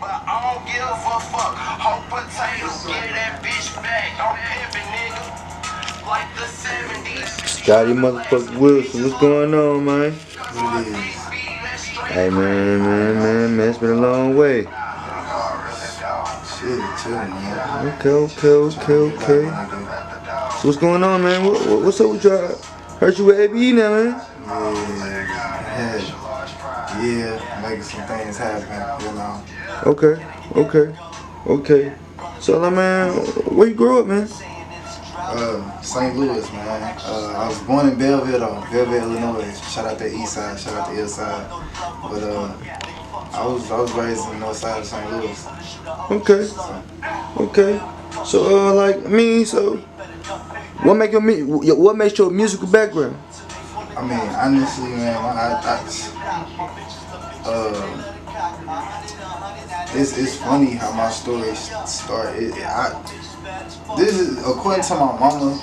but I don't give a fuck. Whole potato, get that bitch back. I'm pimping, nigga, like the 70s. Scotty motherfucker Wilson, what's going on, man? What it is? Hey, man, it's been a long way. Shit, chillin', man. Okay. So what's going on, man? What's up with y'all? Heard you with ABE now, man. Yeah, making some things happen, you know. Okay. So, man, where you grew up, man? St. Louis, man. I was born in Belleville, though. Belleville, Illinois. Shout out to the east side, shout out to the east side. But I was raised in the north side of St. Louis. Okay. So, what makes your musical background? I mean, honestly, man, it's funny how my story started. This is according to my mama.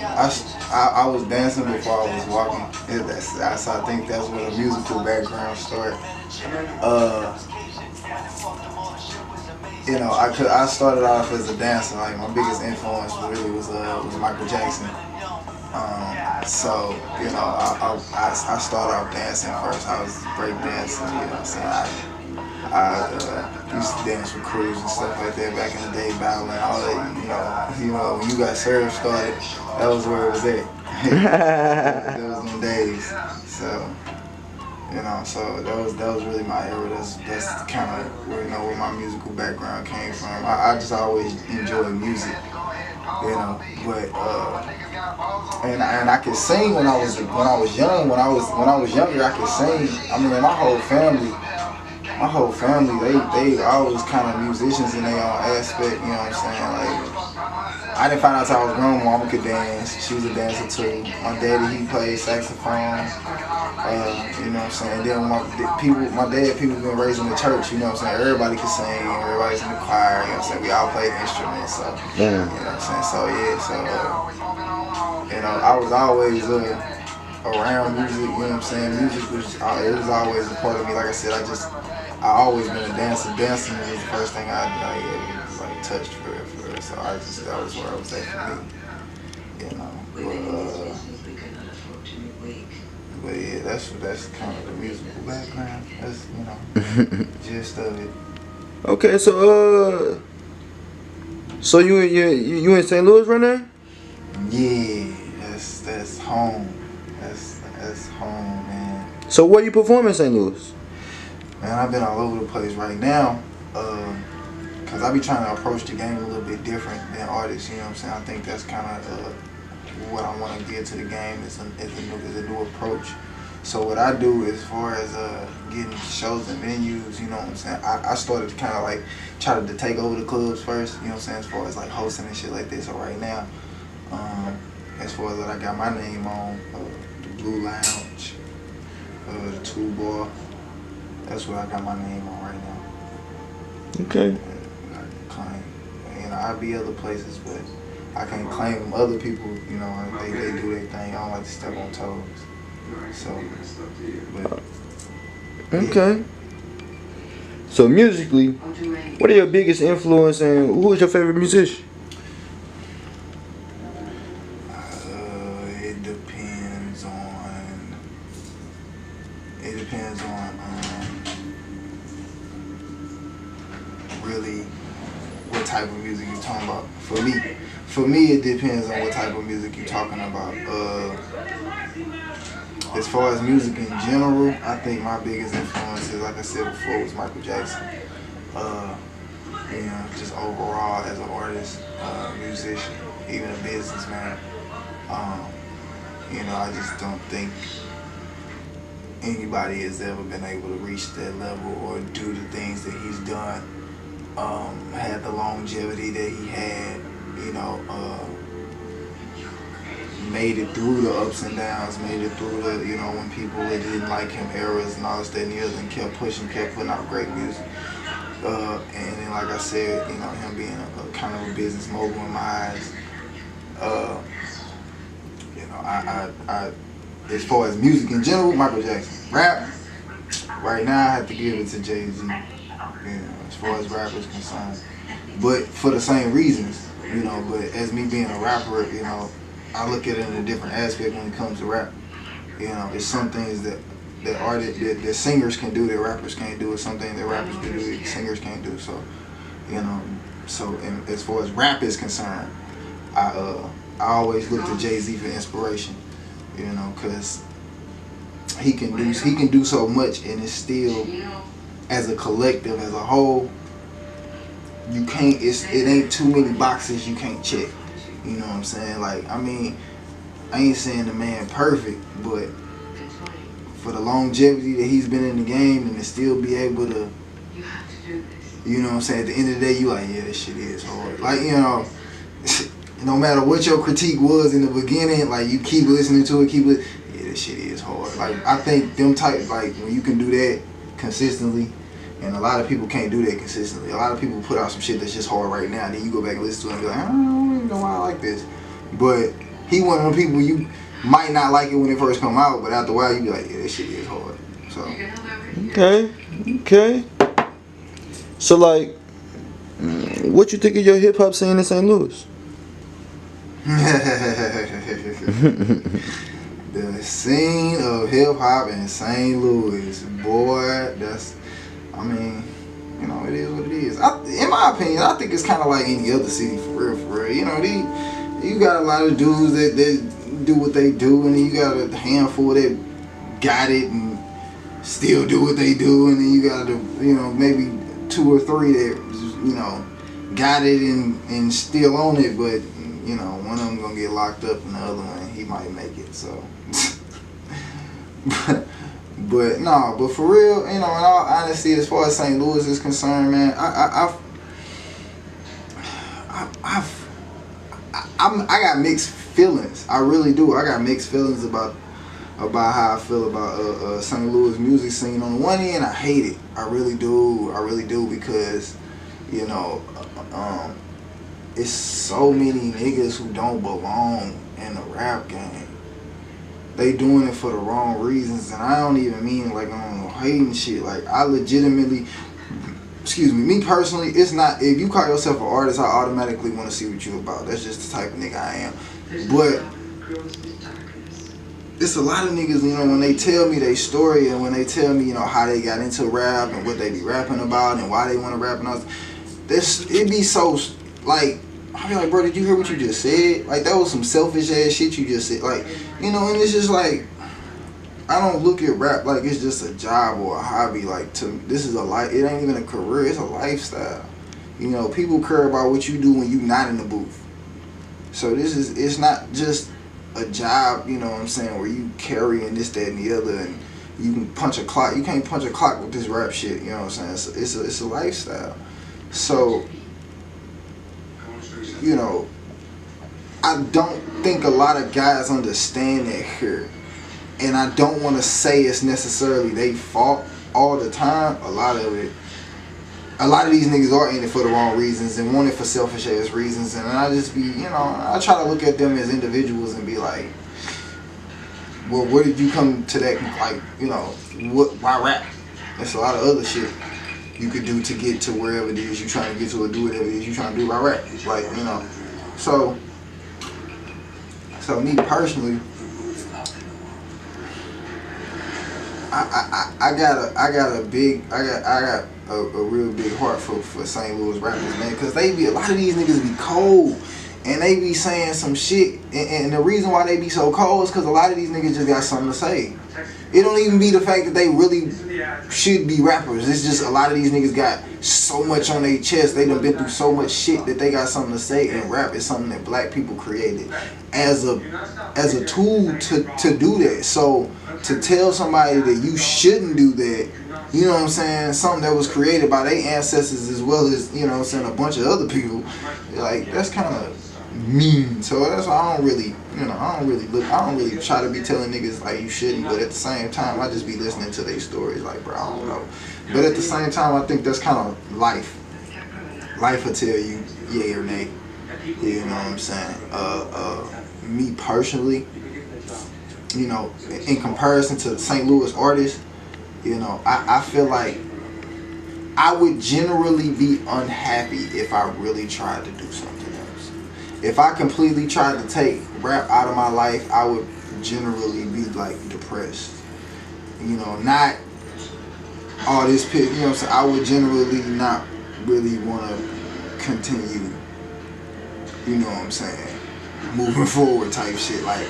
I was dancing before I was walking. I think that's where the musical background started. I started off as a dancer. Like my biggest influence really was Michael Jackson. So I started off dancing first. I was break dancing. You know what I'm saying? I used to dance with crews and stuff like that back in the day, battling all that. You know, when you got served started, that was where it was at. Those them days. So. So that was really my era. That's kind of where my musical background came from. I just always enjoyed music, But and I could sing when I was young. When I was younger, I could sing. I mean, my whole family, they always kind of musicians in their own aspect. You know what I'm saying? Like, I didn't find out until I was grown. My mama could dance. She was a dancer too. My daddy, he played saxophone. You know what I'm saying? Then my dad, people been raised in the church. You know what I'm saying? Everybody could sing. Everybody's in the choir. You know what I'm saying? We all played instruments. So you know what I'm saying? I was always around music. You know what I'm saying? Music was always a part of me. Like I said, I always been a dancer. Dancing was the first thing I like touched for real. So that was where I was at for me. But yeah, that's kind of the musical background. That's gist of it. Okay, so you in St. Louis right now? Yeah, that's home. That's home, man. So where you perform in St. Louis? Man, I've been all over the place right now. Cause I be trying to approach the game a little bit different than artists. You know what I'm saying? I think that's kind of what I want to give to the game is a new approach. So what I do as far as getting shows and venues, you know what I'm saying? I started to kind of like try to take over the clubs first. You know what I'm saying? As far as like hosting and shit like this. So right now, as far as what I got my name on, the Blue Lounge, the 2 Bar. That's what I got my name on right now. Okay. I'll be other places, but I can't claim other people, they do their thing. I don't like to step on toes. So, but, okay. So musically, what are your biggest influence and who is your favorite musician? It depends on really what type of music you're talking about. For me, it depends on what type of music you're talking about. As far as music in general, I think my biggest influences, like I said before, was Michael Jackson. Just overall as an artist, musician, even a businessman. I just don't think anybody has ever been able to reach that level or do the things that he's done. Had the longevity that he had, made it through the ups and downs, made it through the, when people that didn't like him eras and all this, that, and the other, and kept pushing, kept putting out great music. And then, like I said, him being a kind of a business mogul in my eyes. I as far as music in general, Michael Jackson. Rap, right now I have to give it to Jay-Z, you know, as far as rap is concerned. But for the same reasons, you know, but as me being a rapper, you know, I look at it in a different aspect when it comes to rap. You know, there's some things that artists, that singers can do that rappers can't do, or some things that rappers can do that singers can't do. So, you know, so and as far as rap is concerned, I always look to Jay-Z for inspiration. You know, cause he can do so much, and it's still, as a collective, as a whole, you can't. It ain't too many boxes you can't check. You know what I'm saying? Like, I mean, I ain't saying the man perfect, but for the longevity that he's been in the game and to still be able to, you know what I'm saying, at the end of the day, you like, yeah, this shit is hard. Like, you know, no matter what your critique was in the beginning, like, you keep listening to it, yeah, this shit is hard. Like, I think them type, like, when you can do that consistently, and a lot of people can't do that consistently. A lot of people put out some shit that's just hard right now, and then you go back and listen to it and be like, I don't even know why I like this. But he one of the people you might not like it when it first come out, but after a while you be like, yeah, this shit is hard. So Okay. So like, what you think of your hip hop scene in St. Louis? The scene of hip hop in St. Louis, boy, I mean, you know, it is what it is. In my opinion, I think it's kind of like any other city, for real. You know, you got a lot of dudes that do what they do, and then you got a handful that got it and still do what they do, and then you got you know, maybe 2 or 3 that, you know, got it and still on it, but, you know, one of them gonna get locked up and the other one, he might make it, so. But for real, you know, in all honesty, as far as St. Louis is concerned, man, I got mixed feelings. I really do. I got mixed feelings about how I feel about St. Louis music scene. On the one hand, I hate it. I really do because, you know, it's so many niggas who don't belong in the rap game. They doing it for the wrong reasons, and I don't even mean like on hating shit. Like, I legitimately, me personally, it's not, if you call yourself an artist, I automatically want to see what you about. That's just the type of nigga I am. But it's a lot of niggas, you know, when they tell me their story and when they tell me, you know, how they got into rap and what they be rapping about and why they want to rap and all this, it be so, like, I be like, bro, did you hear what you just said? Like, that was some selfish ass shit you just said. Like, you know, and it's just like, I don't look at rap like it's just a job or a hobby. Like, this is a life. It ain't even a career. It's a lifestyle. You know, people care about what you do when you not in the booth. So it's not just a job, you know what I'm saying, where you carrying this, that, and the other, and you can punch a clock. You can't punch a clock with this rap shit. You know what I'm saying? It's a lifestyle. So, you know, I don't think a lot of guys understand that here. And I don't want to say it's necessarily their fault all the time. A lot of these niggas are in it for the wrong reasons and want it for selfish ass reasons. And I just be, you know, I try to look at them as individuals and be like, well, where did you come to that? Like, you know, why rap? There's a lot of other shit you could do to get to wherever it is you're trying to get to, or do whatever it is you're trying to do by rap. Like, you know, so me personally, I got a real big heart for St. Louis rappers, man, because a lot of these niggas be cold and they be saying some shit, and the reason why they be so cold is because a lot of these niggas just got something to say. It don't even be the fact that they really should be rappers. It's just a lot of these niggas got so much on their chest. They done been through so much shit that they got something to say, and rap is something that black people created as a tool to do that. So to tell somebody that you shouldn't do that, you know what I'm saying, something that was created by their ancestors as well as, you know what I'm saying, a bunch of other people, like, that's kind of mean. So that's why I don't really try to be telling niggas like you shouldn't, but at the same time I just be listening to their stories like, bro, I don't know. But at the same time I think that's kind of life will tell you yay or nay, you know what I'm saying. Me personally, you know, in comparison to St. Louis artists, You know, I feel like I would generally be unhappy if I really tried to do something else. If I completely tried to take rap out of my life, I would generally be like depressed. You know, not all this pit, you know what I'm saying? I would generally not really want to continue, you know what I'm saying, moving forward type shit. Like,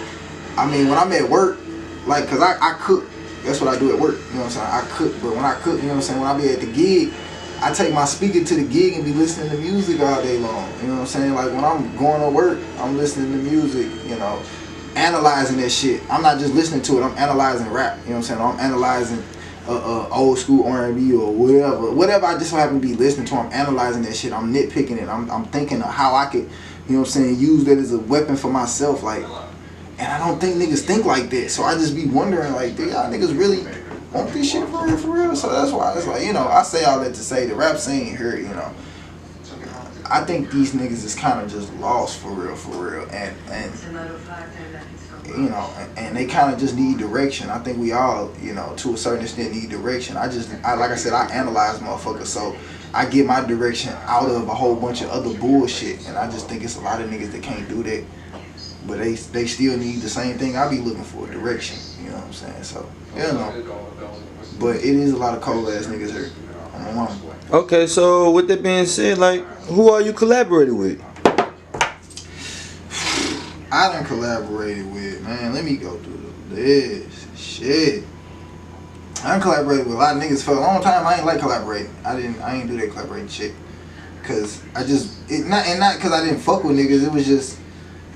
I mean, when I'm at work, like, cause I cook, that's what I do at work, you know what I'm saying, I cook, but when I cook, you know what I'm saying, when I be at the gig, I take my speaker to the gig and be listening to music all day long, you know what I'm saying, like when I'm going to work, I'm listening to music, you know, analyzing that shit. I'm not just listening to it, I'm analyzing rap, you know what I'm saying, I'm analyzing old school R&B or whatever I just happen to be listening to. I'm analyzing that shit. I'm nitpicking it. I'm thinking of how I could, you know what I'm saying, use that as a weapon for myself. Like, and I don't think niggas think like that. So I just be wondering, like, do y'all niggas really want this shit for real, for real? So that's why it's like, you know, I say all that to say the rap scene here, you know, I think these niggas is kind of just lost for real, and you know, and they kind of just need direction. I think we all, you know, to a certain extent need direction. I like I said, I analyze motherfuckers, so I get my direction out of a whole bunch of other bullshit, and I just think it's a lot of niggas that can't do that, but they still need the same thing I be looking for, direction, you know what I'm saying, so, you know, but it is a lot of cold ass niggas here. I'm a mama. Okay, so with that being said, like, who are you collaborating with? I done collaborated with, man, let me go through this shit. I done collaborated with a lot of niggas for a long time. I ain't like collaborating. I ain't do that collaborating shit. Cause I just, not cause I didn't fuck with niggas, it was just,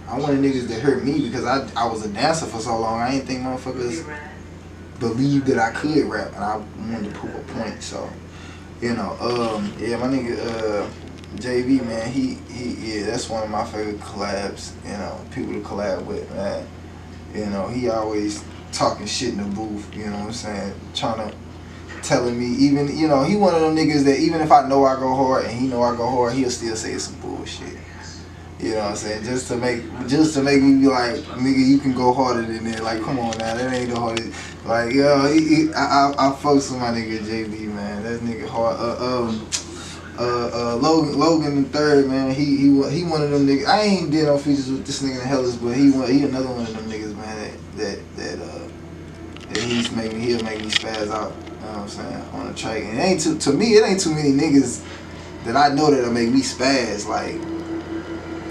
I wanted niggas to hurt me because I was a dancer for so long. I ain't think motherfuckers believed that I could rap, and I wanted to prove a point, so, you know, yeah, my nigga, JV, man, yeah, that's one of my favorite collabs, you know, people to collab with, man. You know, he always talking shit in the booth, you know what I'm saying, trying to, telling me, even, you know, he one of them niggas that even if I know I go hard and he know I go hard, he'll still say some bullshit. You know what I'm saying? Just to make me be like, nigga, you can go harder than that. Like, come on now, that ain't the hardest. Like, yo, I fucks with my nigga JV, man. That nigga hard. Logan the third, man. He one of them niggas. I ain't did no features with this nigga in Hellas, but he another one of them niggas, man. That he'll make me spaz out. You know what I'm saying, on the track. And it ain't to me, it ain't too many niggas that I know that'll make me spaz. Like,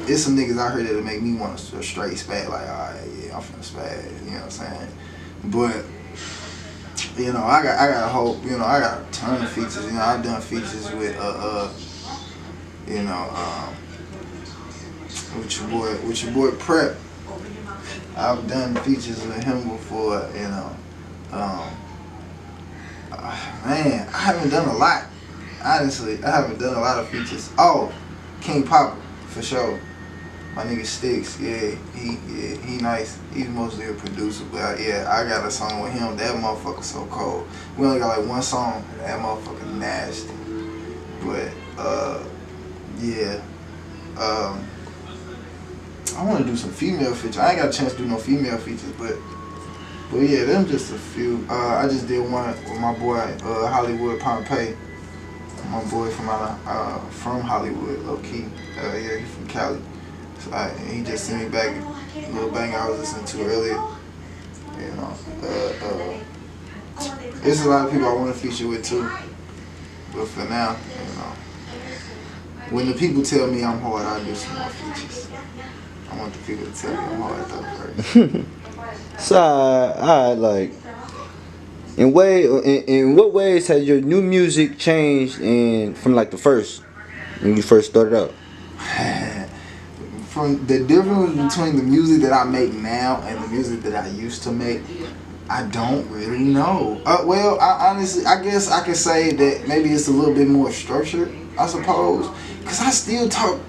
it's some niggas out here that'll make me want to straight spaz. Like, alright, yeah, I'm finna spaz. You know what I'm saying? But, you know, I got a whole, you know, I got a ton of features. You know, I've done features with you know, with your boy Prep. I've done features with him before. You know, man, I haven't done a lot. Honestly, I haven't done a lot of features. Oh, King Papa, for sure. My nigga Sticks, yeah, he nice. He's mostly a producer, but yeah, I got a song with him. That motherfucker so cold. We only got like one song. That motherfucker nasty. But yeah, I want to do some female features. I ain't got a chance to do no female features, but yeah, them just a few. I just did one with my boy Hollywood Pompey. My boy from Hollywood, low key. Yeah, he from Cali. So he just sent me back a little bang I was listening to earlier. You know, there's a lot of people I want to feature with too. But for now, you know, when the people tell me I'm hard, I'll do some more features. I want the people to tell me I'm hard though first. So, I like, in what ways has your new music changed from like the first, when you first started out? From the difference between the music that I make now and the music that I used to make, I don't really know. Well, I guess I can say that maybe it's a little bit more structured, I suppose, because I still talk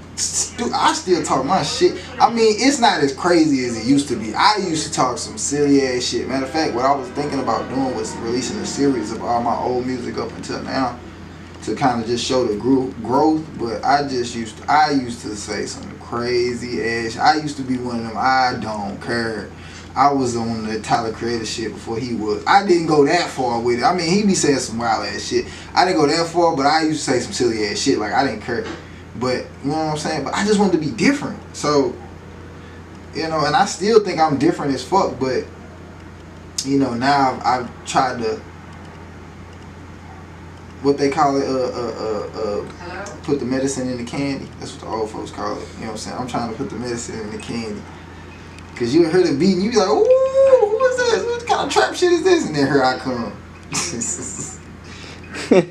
my shit. I mean, it's not as crazy as it used to be. I used to talk some silly ass shit. Matter of fact, what I was thinking about doing was releasing a series of all my old music up until now, to kind of just show the growth. But I used to say some crazy ass. I used to be one of them, I don't care. I was on the Tyler Creator shit before he was. I didn't go that far with it. I mean, he be saying some wild ass shit. I didn't go that far, but I used to say some silly ass shit. Like, I didn't care. But, you know what I'm saying? But I just wanted to be different. So, you know, and I still think I'm different as fuck. But, you know, now I've tried to, what they call it, put the medicine in the candy. That's what the old folks call it. You know what I'm saying? I'm trying to put the medicine in the candy. Cause you hear the beat and you be like, ooh, who is this? What kind of trap shit is this? And then here I come.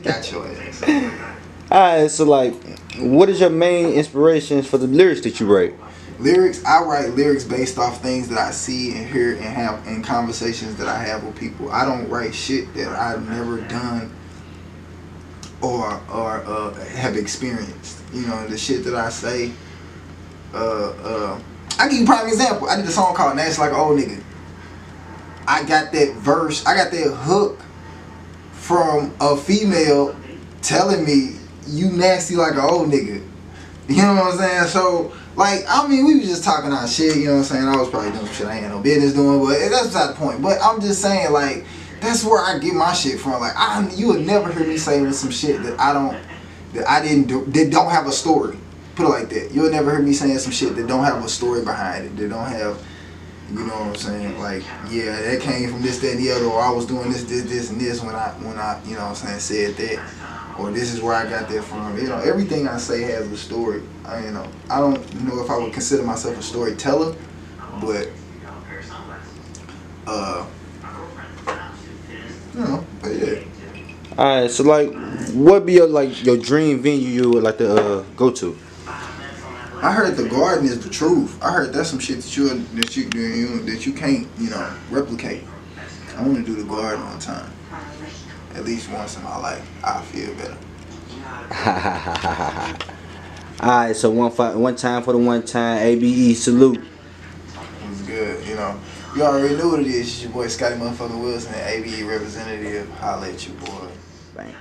Got your ass. Alright, so like, what is your main inspirations for the lyrics that you write? Lyrics, I write lyrics based off things that I see and hear and have in conversations that I have with people. I don't write shit that I've never done or have experienced. You know, the shit that I say, I give you a prime example. I did a song called Nasty Like an Old Nigga. I got that verse, I got that hook from a female telling me, you nasty like an old nigga. You know what I'm saying? So, like, I mean, we was just talking our shit, you know what I'm saying? I was probably doing some shit I ain't no business doing, but that's beside the point. But I'm just saying, like, that's where I get my shit from. Like, you would never hear me saying some shit that that don't have a story. Put it like that. You'll never hear me saying some shit that don't have a story behind it. That don't have, you know what I'm saying? Like, yeah, that came from this, that, and the other, or I was doing this, and this when I, you know what I'm saying, said that. Or this is where I got that from. You know, everything I say has a story. You know, I don't know if I would consider myself a storyteller, but, you know, but yeah. Alright, so like, what be your dream venue you would like to go to? I heard the Garden is the truth. I heard that's some shit that you can't, you know, replicate. I want to do the Garden one time, at least once in my life. I feel better. Alright, so one time for the one time. ABE salute. It was good, you know. You already knew what it is. It's your boy Scotty motherfucking Wilson, ABE representative. Holla at you, boy. Bang.